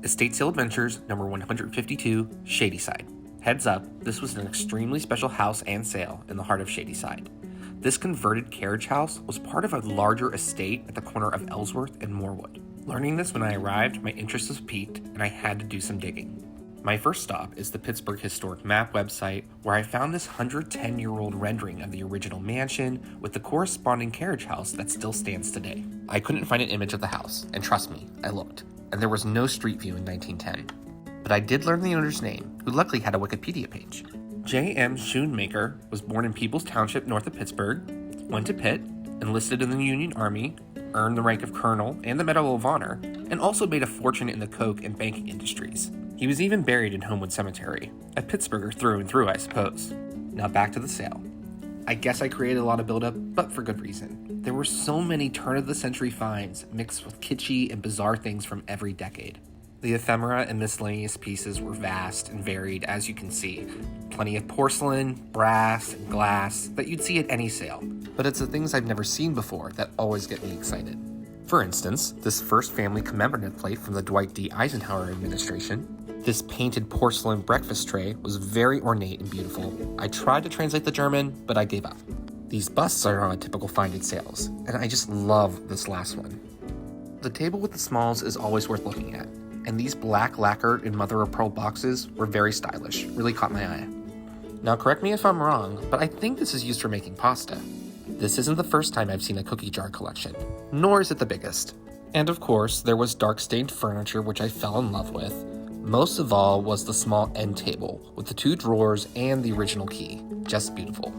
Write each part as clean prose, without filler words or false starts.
Estate Sale Adventures number 152, Shadyside. Heads up, this was an extremely special house and sale in the heart of Shadyside. This converted carriage house was part of a larger estate at the corner of Ellsworth and Moorwood. Learning this when I arrived, my interest was piqued and I had to do some digging. My first stop is the Pittsburgh Historic Map website, where I found this 110-year-old rendering of the original mansion with the corresponding carriage house that still stands today. I couldn't find an image of the house, and trust me, I looked, and there was no street view in 1910. But I did learn the owner's name, who luckily had a Wikipedia page. J.M. Schoonmaker was born in Peebles Township north of Pittsburgh, went to Pitt, enlisted in the Union Army, earned the rank of colonel and the Medal of Honor, and also made a fortune in the coke and banking industries. He was even buried in Homewood Cemetery, a Pittsburgher through and through, I suppose. Now back to the sale. I guess I created a lot of buildup, but for good reason. There were so many turn-of-the-century finds mixed with kitschy and bizarre things from every decade. The ephemera and miscellaneous pieces were vast and varied, as you can see. Plenty of porcelain, brass, and glass that you'd see at any sale. But it's the things I've never seen before that always get me excited. For instance, this first family commemorative plate from the Dwight D. Eisenhower administration. This painted porcelain breakfast tray was very ornate and beautiful. I tried to translate the German, but I gave up. These busts are not a typical find at sales, and I just love this last one. The table with the smalls is always worth looking at, and these black lacquered and mother-of-pearl boxes were very stylish, really caught my eye. Now correct me if I'm wrong, but I think this is used for making pasta. This isn't the first time I've seen a cookie jar collection, nor is it the biggest. And of course, there was dark-stained furniture which I fell in love with. Most of all was the small end table with the 2 drawers and the original key. Just beautiful.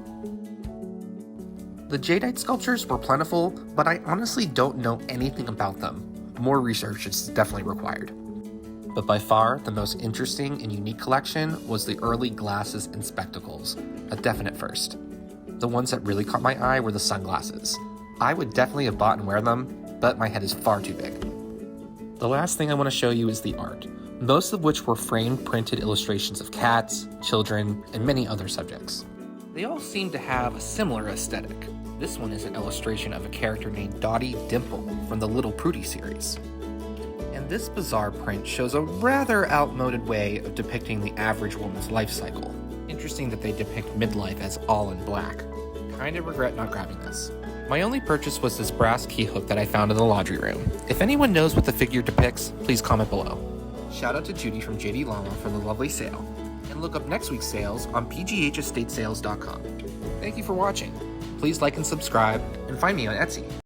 The Jadeite sculptures were plentiful, but I honestly don't know anything about them. More research is definitely required. But by far, the most interesting and unique collection was the early glasses and spectacles, a definite first. The ones that really caught my eye were the sunglasses. I would definitely have bought and wear them, but my head is far too big. The last thing I want to show you is the art, most of which were framed printed illustrations of cats, children, and many other subjects. They all seem to have a similar aesthetic. This one is an illustration of a character named Dottie Dimple from the Little Prudy series. And this bizarre print shows a rather outmoded way of depicting the average woman's life cycle. Interesting that they depict midlife as all in black. Kinda regret not grabbing this. My only purchase was this brass key hook that I found in the laundry room. If anyone knows what the figure depicts, please comment below. Shout out to Judi from Llama for the lovely sale. And look up next week's sales on pghestatesales.com. Thank you for watching. Please like and subscribe, and find me on Etsy.